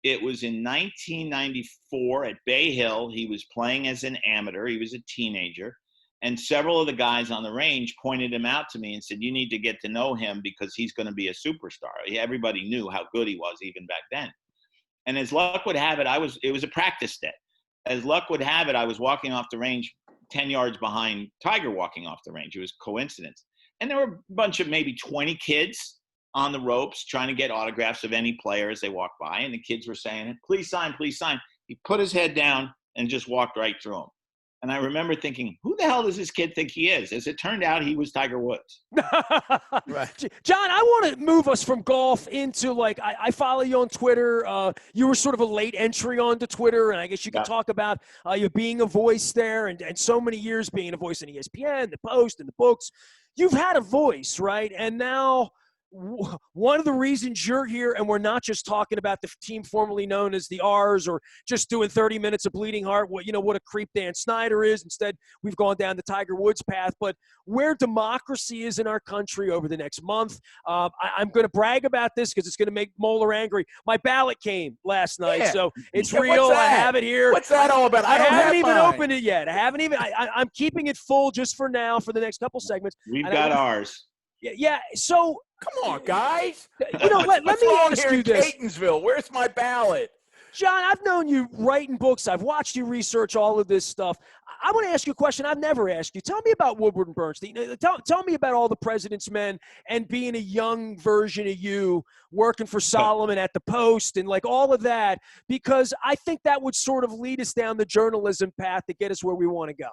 S3: It was in 1994 at Bay Hill. He was playing as an amateur. He was a teenager. And several of the guys on the range pointed him out to me and said, you need to get to know him because he's going to be a superstar. Everybody knew how good he was even back then. And as luck would have it, it was a practice day. As luck would have it, I was walking off the range 10 yards behind Tiger walking off the range. It was coincidence. And there were a bunch of maybe 20 kids on the ropes trying to get autographs of any player as they walk by, and the kids were saying, please sign, please sign. He put his head down and just walked right through them. And I remember thinking, who the hell does this kid think he is? As it turned out, he was Tiger Woods.
S1: Right. John, I want to move us from golf into, like, I follow you on Twitter. You were sort of a late entry onto Twitter, and I guess you could talk about you being a voice there and so many years being a voice in ESPN, the Post, and the books. You've had a voice, right? And now one of the reasons you're here, and we're not just talking about the team formerly known as the R's or just doing 30 minutes of Bleeding Heart, what a creep Dan Snyder is. Instead, we've gone down the Tiger Woods path. But where democracy is in our country over the next month, I'm going to brag about this because it's going to make Moeller angry. My ballot came last night, so it's real. I have it here.
S2: What's that all about?
S1: I haven't even opened it yet. I'm keeping it full just for now for the next couple segments.
S3: We've got ours.
S1: Yeah. So
S2: come on, guys.
S1: Let me ask you this.
S2: Catonsville, where's my ballot?
S1: John, I've known you writing books. I've watched you research all of this stuff. I want to ask you a question I've never asked you. Tell me about Woodward and Bernstein. Tell me about all the President's Men and being a young version of you working for Solomon at the Post and like all of that, because I think that would sort of lead us down the journalism path to get us where we want to go.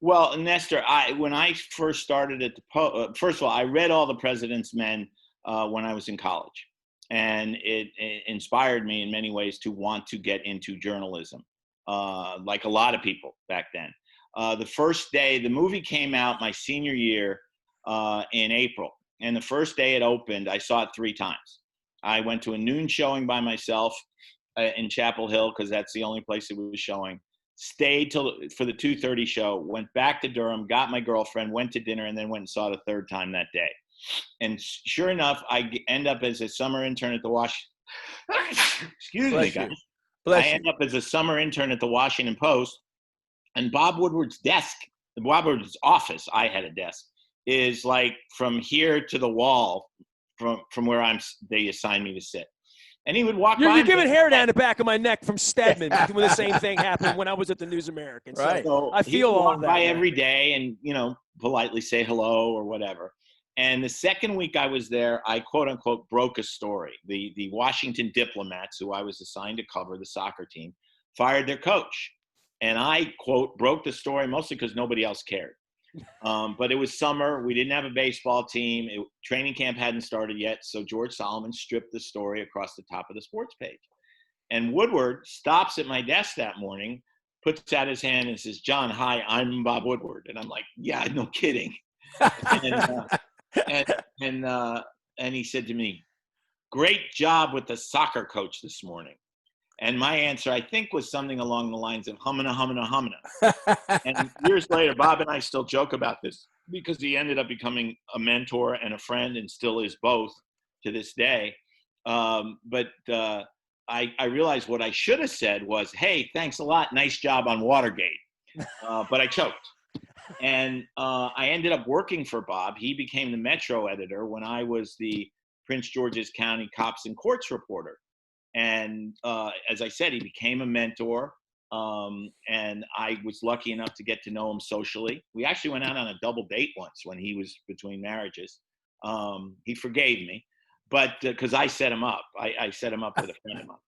S3: Well, Nestor, when I first started at the Post, first of all, I read all the President's Men when I was in college. And it inspired me in many ways to want to get into journalism, like a lot of people back then. The first day, the movie came out my senior year in April. And the first day it opened, I saw it 3 times. I went to a noon showing by myself in Chapel Hill because that's the only place it was showing. Stayed for the 2:30 show, went back to Durham, got my girlfriend, went to dinner, and then went and saw it a 3rd time that day. And sure enough, I end up as a summer intern at the Excuse me, guys. I end up as a summer intern at the Washington Post, and Bob Woodward's desk, Bob Woodward's office, I had a desk, is like from here to the wall from where they assigned me to sit. And he would walk by.
S1: You're giving hair down the back of my neck from Stedman when the same thing happened when I was at the News American.
S2: Right.
S1: So I feel all of that.
S3: By every day and, politely say hello or whatever. And the second week I was there, I quote unquote broke a story. The Washington Diplomats, who I was assigned to cover the soccer team, fired their coach. And I quote broke the story mostly because nobody else cared. But it was summer. We didn't have a baseball team. Training camp hadn't started yet. So George Solomon stripped the story across the top of the sports page. And Woodward stops at my desk that morning, puts out his hand and says, "John, hi, I'm Bob Woodward." And I'm like, yeah, no kidding. And he said to me, "Great job with the soccer coach this morning." And my answer, I think, was something along the lines of humana, humana, humana. And years later, Bob and I still joke about this because he ended up becoming a mentor and a friend and still is both to this day. But I realized what I should have said was, "Hey, thanks a lot. Nice job on Watergate." But I choked. And I ended up working for Bob. He became the Metro editor when I was the Prince George's County Cops and Courts reporter. And as I said, he became a mentor. And I was lucky enough to get to know him socially. We actually went out on a double date once when he was between marriages. He forgave me, but because I set him up. I set him up with a friend of mine.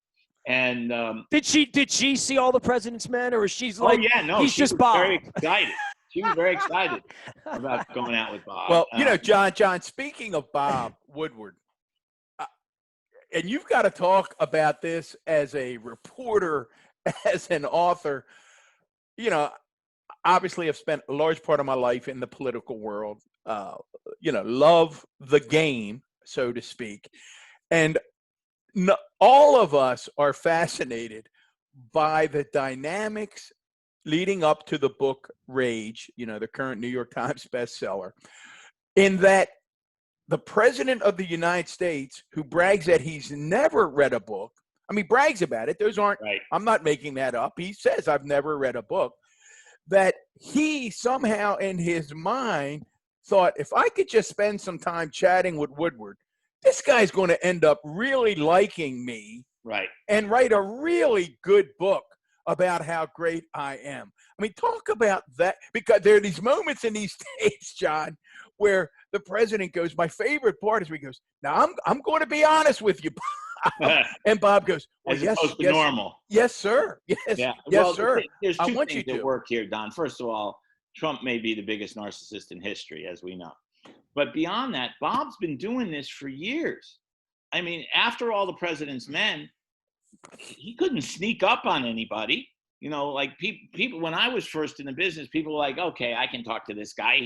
S3: And
S1: did she see all the President's Men, or is she's like,
S3: oh yeah, no,
S1: he's just Bob?
S3: Very excited. She was very excited about going out with Bob.
S2: Well, John, speaking of Bob Woodward, and you've got to talk about this as a reporter, as an author. Obviously I've spent a large part of my life in the political world, love the game, so to speak. And all of us are fascinated by the dynamics leading up to the book Rage, the current New York Times bestseller, in that the president of the United States, who brags that he's never read a book, brags about it. Those aren't, right. I'm not making that up. He says, "I've never read a book," that he somehow in his mind thought, if I could just spend some time chatting with Woodward, this guy's going to end up really liking me,
S3: right,
S2: and write a really good book about how great I am. Talk about that, because there are these moments in these tapes, John, where the president goes, my favorite part is where he goes, now I'm going to be honest with you, Bob. And Bob goes, well,
S3: As
S2: yes,
S3: opposed to
S2: yes,
S3: normal.
S2: yes, sir. Yes,
S3: Yeah.
S2: yes,
S3: Well,
S2: sir.
S3: there's
S2: I
S3: two
S2: want
S3: things
S2: you
S3: that
S2: to.
S3: work here, Don. First of all, Trump may be the biggest narcissist in history, as we know. But beyond that, Bob's been doing this for years. I mean, after all the president's men, he couldn't sneak up on anybody. You know, like people, when I was first in the business, people were like, okay, I can talk to this guy.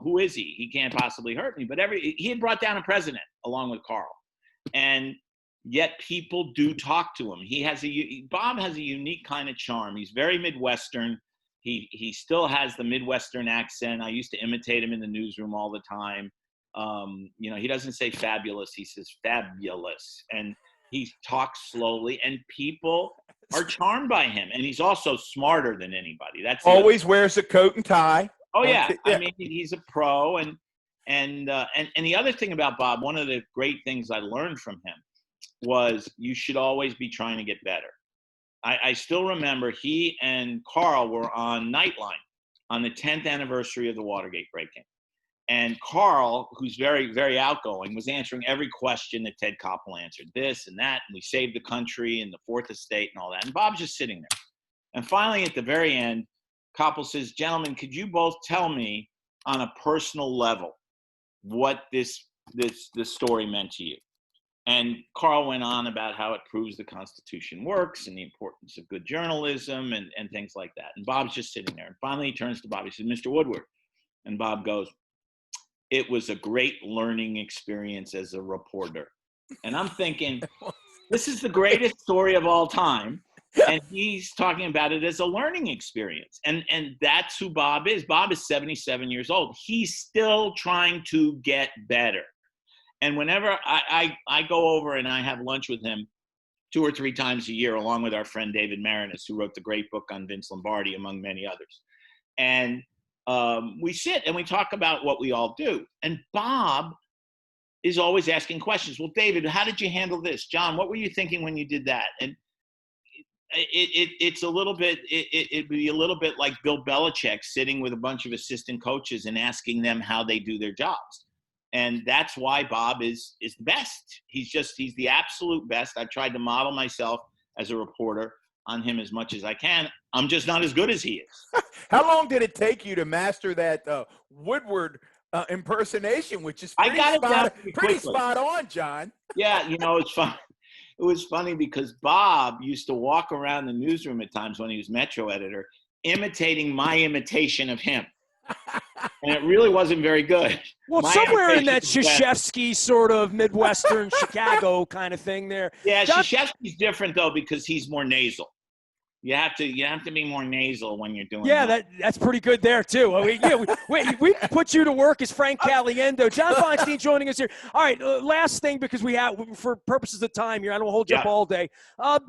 S3: Who is he? He can't possibly hurt me. But he had brought down a president along with Carl. And yet people do talk to him. Bob has a unique kind of charm. He's very Midwestern. He still has the Midwestern accent. I used to imitate him in the newsroom all the time. He doesn't say fabulous. He says fabulous. And he talks slowly, and people are charmed by him. And he's also smarter than anybody. That's
S2: always wears a coat and tie.
S3: Oh yeah. I mean, he's a pro. And the other thing about Bob, one of the great things I learned from him was you should always be trying to get better. I still remember he and Carl were on Nightline on the 10th anniversary of the Watergate break-in. And Carl, who's very, very outgoing, was answering every question that Ted Koppel answered, this and that, and we saved the country and the Fourth Estate and all that. And Bob's just sitting there. And finally, at the very end, Koppel says, gentlemen, could you both tell me on a personal level what this story meant to you? And Carl went on about how it proves the Constitution works and the importance of good journalism and things like that. And Bob's just sitting there. And finally, he turns to Bob. He says, Mr. Woodward. And Bob goes, it was a great learning experience as a reporter. And I'm thinking, this is the greatest story of all time. And he's talking about it as a learning experience. And that's who Bob is. Bob is 77 years old. He's still trying to get better. And whenever I go over and I have lunch with him 2 or 3 times a year, along with our friend David Marinis, who wrote the great book on Vince Lombardi, among many others. And we sit and we talk about what we all do. And Bob is always asking questions. Well, David, how did you handle this? John, what were you thinking when you did that? And it's a little bit, it'd be a little bit like Bill Belichick sitting with a bunch of assistant coaches and asking them how they do their jobs. And that's why Bob is the best. He's the absolute best. I've tried to model myself as a reporter on him as much as I can. I'm just not as good as he is.
S2: How long did it take you to master that Woodward impersonation, which is pretty spot on, John?
S3: Yeah, it's fun. It was funny because Bob used to walk around the newsroom at times when he was Metro editor, imitating my imitation of him. And it really wasn't very good.
S1: Well, somewhere in that Krzyzewski sort of Midwestern Chicago kind of thing there.
S3: Yeah, Krzyzewski's different though because he's more nasal. You have to be more nasal when you're doing.
S1: Yeah, that's pretty good there too. We put you to work as Frank Caliendo. John Feinstein joining us here. All right, last thing because we have, for purposes of time here, I don't hold you up all day.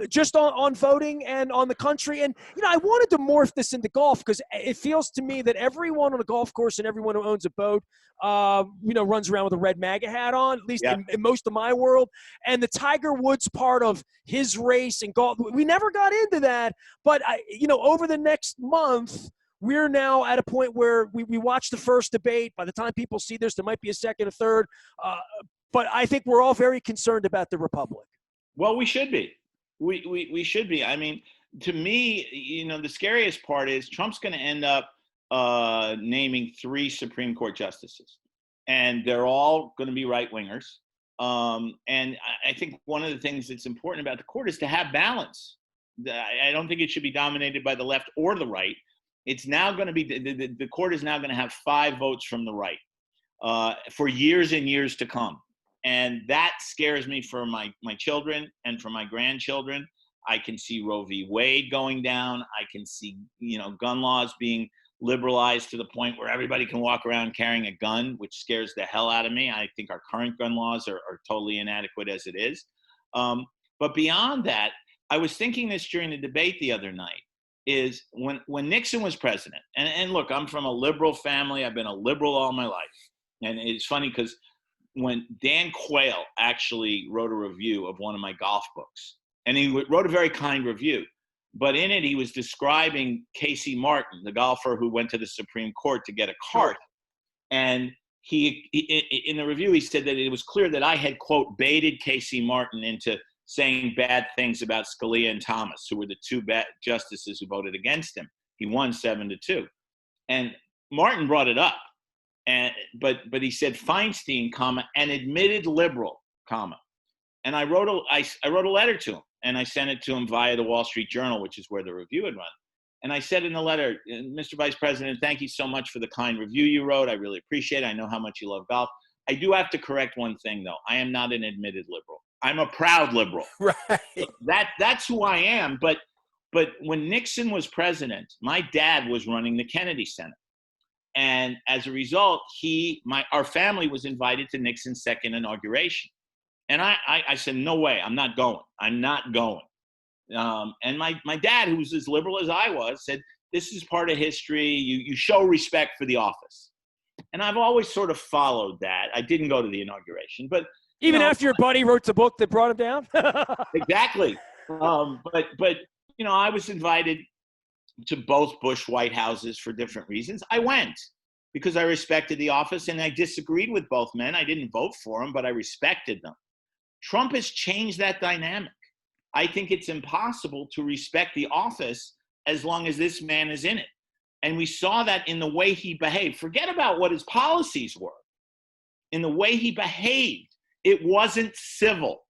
S1: Just on voting and on the country, and I wanted to morph this into golf because it feels to me that everyone on a golf course and everyone who owns a boat, runs around with a red MAGA hat on. At least in most of my world, and the Tiger Woods part of his race and golf, we never got into that. But, over the next month, we're now at a point where we watch the first debate. By the time people see this, there might be a second, a third. But I think we're all very concerned about the Republic.
S3: Well, we should be. We should be. I mean, to me, the scariest part is Trump's going to end up naming 3 Supreme Court justices. And they're all going to be right-wingers. And I think one of the things that's important about the court is to have balance. I don't think it should be dominated by the left or the right. It's now going to be the court is now going to have 5 votes from the right for years and years to come, and that scares me for my children and for my grandchildren. I can see Roe v. Wade going down. I can see gun laws being liberalized to the point where everybody can walk around carrying a gun, which scares the hell out of me. I think our current gun laws are totally inadequate as it is. But beyond that, I was thinking this during the debate the other night, is when Nixon was president, and look, I'm from a liberal family. I've been a liberal all my life. And it's funny because when Dan Quayle actually wrote a review of one of my golf books, and he wrote a very kind review, but in it he was describing Casey Martin, the golfer who went to the Supreme Court to get a cart. And in the review, he said that it was clear that I had, quote, baited Casey Martin into saying bad things about Scalia and Thomas, who were the two justices who voted against him. He won 7-2. And Martin brought it up. But he said Feinstein, comma, an admitted liberal, comma. And I wrote a letter to him, and I sent it to him via the Wall Street Journal, which is where the review had run. And I said in the letter, Mr. Vice President, thank you so much for the kind review you wrote. I really appreciate it. I know how much you love golf. I do have to correct one thing, though. I am not an admitted liberal. I'm a proud liberal.
S2: Right.
S3: That's who I am. But when Nixon was president, my dad was running the Kennedy Center. And as a result, our family was invited to Nixon's second inauguration. And I said, no way, I'm not going. I'm not going. And my dad, who was as liberal as I was, said, this is part of history. You show respect for the office. And I've always sort of followed that. I didn't go to the inauguration, but
S1: Even after your buddy wrote the book that brought him down?
S3: Exactly. But I was invited to both Bush White Houses for different reasons. I went because I respected the office, and I disagreed with both men. I didn't vote for them, but I respected them. Trump has changed that dynamic. I think it's impossible to respect the office as long as this man is in it. And we saw that in the way he behaved. Forget about what his policies were. In the way he behaved, it wasn't civil.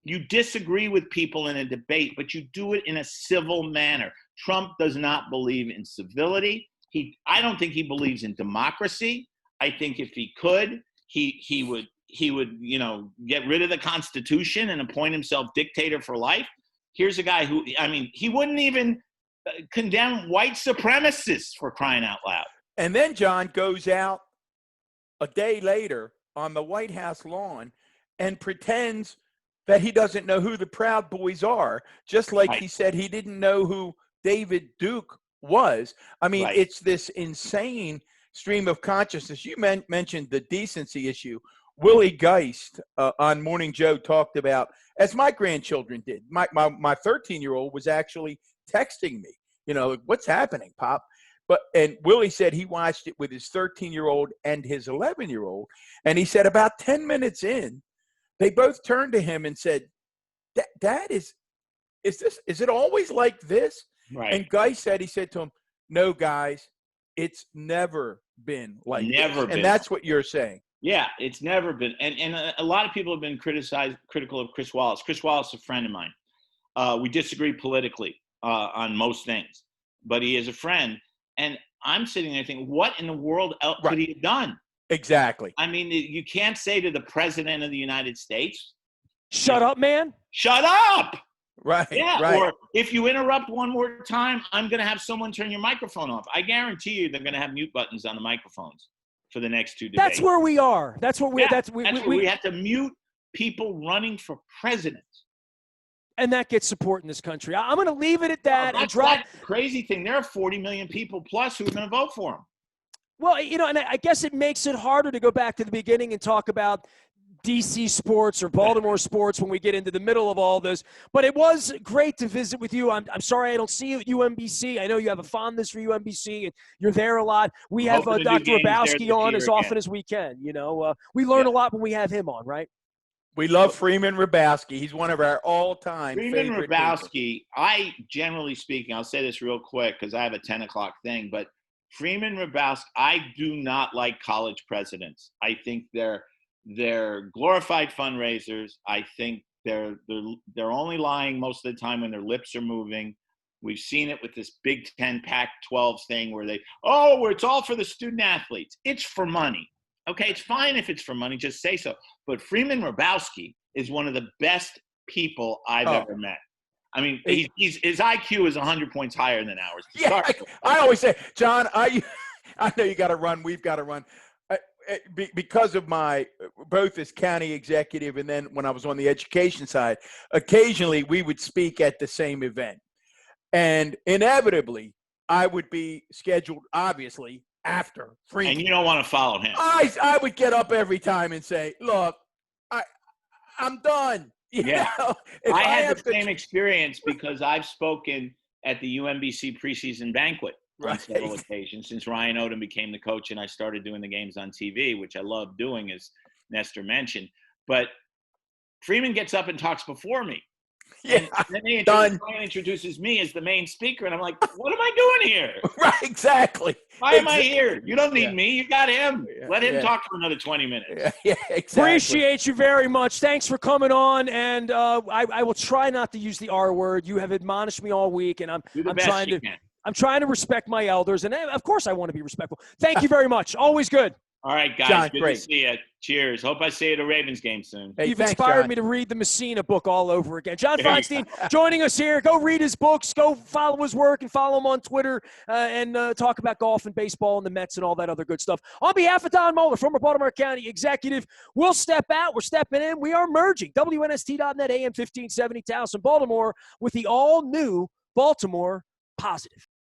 S3: You disagree with people in a debate, but you do it in a civil manner. Trump does not believe in civility. I don't think he believes in democracy. I think if he could, he would get rid of the Constitution and appoint himself dictator for life. Here's a guy who, he wouldn't even condemn white supremacists, for crying out loud.
S2: And then John goes out a day later on the White House lawn and pretends that he doesn't know who the Proud Boys are, just like
S3: Right.
S2: He said he didn't know who David Duke was.
S3: Right.
S2: It's this insane stream of consciousness. You mentioned the decency issue. Willie Geist on Morning Joe talked about, as my grandchildren did. My 13-year-old was actually texting me, what's happening, Pop? And Willie said he watched it with his 13-year-old and his 11-year-old. And he said about 10 minutes in, they both turned to him and said, Dad, is it always like this?
S3: Right.
S2: And Geist said, he said to him, no, guys, it's never been like this. And that's what you're saying.
S3: Yeah, it's never been. And a lot of people have been critical of Chris Wallace. Chris Wallace is a friend of mine. We disagree politically on most things, but he is a friend. And I'm sitting there thinking, what in the world else could he have done?
S2: Exactly.
S3: You can't say to the president of the United States,
S1: Shut up, man.
S3: Shut up.
S2: Right.
S3: Yeah.
S2: Right.
S3: Or if you interrupt one more time, I'm going to have someone turn your microphone off. I guarantee you they're going to have mute buttons on the microphones for the next two debates.
S1: That's where we are. That's what we.
S3: Yeah,
S1: we
S3: have to mute people running for president.
S1: And that gets support in this country. I'm going to leave it at that.
S3: That's the crazy thing. There are 40 million people plus who are going to vote for him.
S1: Well, and I guess it makes it harder to go back to the beginning and talk about DC sports or Baltimore sports when we get into the middle of all this. But it was great to visit with you. I'm sorry I don't see you at UMBC. I know you have a fondness for UMBC, and you're there a lot. We have Dr. Hrabowski on as often as we can. We learn a lot when we have him on, right?
S2: We love Freeman Hrabowski. He's one of our all-time favorite
S3: Freeman Hrabowski, I generally speaking, I'll say this real quick because I have a 10 o'clock thing, but Freeman Hrabowski, I do not like college presidents. I think they're glorified fundraisers. I think they're only lying most of the time when their lips are moving. We've seen it with this Big Ten Pac-12 thing where it's all for the student athletes. It's for money. Okay, it's fine if it's for money, just say so. But Freeman Hrabowski is one of the best people I've ever met. His IQ is 100 points higher than ours.
S2: Yeah, I always say, John, I know you got to run. We've got to run. Because of my both as county executive and then when I was on the education side, occasionally we would speak at the same event. And inevitably, I would be scheduled, obviously, after Freeman.
S3: And you don't want to follow him.
S2: I would get up every time and say, look, I'm done.
S3: I had the same experience because I've spoken at the UMBC preseason banquet. on
S2: Right.
S3: several occasions since Ryan Odom became the coach and I started doing the games on TV, which I love doing, as Nestor mentioned. But Freeman gets up and talks before me.
S2: Yeah.
S3: And then
S2: Done.
S3: Ryan introduces me as the main speaker, and I'm like, what am I doing here?
S2: Right. Exactly.
S3: Why am I here? You don't need
S2: Yeah.
S3: me. You got him.
S2: Yeah.
S3: Let him
S2: Yeah.
S3: talk for another 20 minutes.
S2: Yeah. Yeah. Exactly.
S1: Appreciate you very much. Thanks for coming on, and I will try not to use the R word. You have admonished me all week, and
S3: Do the
S1: I'm
S3: best
S1: trying
S3: you
S1: to
S3: can.
S1: I'm trying to respect my elders, and of course I want to be respectful. Thank you very much. Always good.
S3: All right, guys.
S2: John,
S3: Good
S2: great.
S3: to see you. Cheers. Hope I see you at a Ravens game soon.
S2: Hey,
S1: You've
S2: thanks,
S1: inspired
S2: John.
S1: me to read the Messina book all over again. John
S3: There you
S1: Feinstein joining us here. Go read his books. Go follow his work and follow him on Twitter and talk about golf and baseball and the Mets and all that other good stuff. On behalf of Don Moeller, former Baltimore County executive, we'll step out. We're stepping in. We are merging WNST.net AM 1570 Towson, Baltimore with the all-new Baltimore Positive.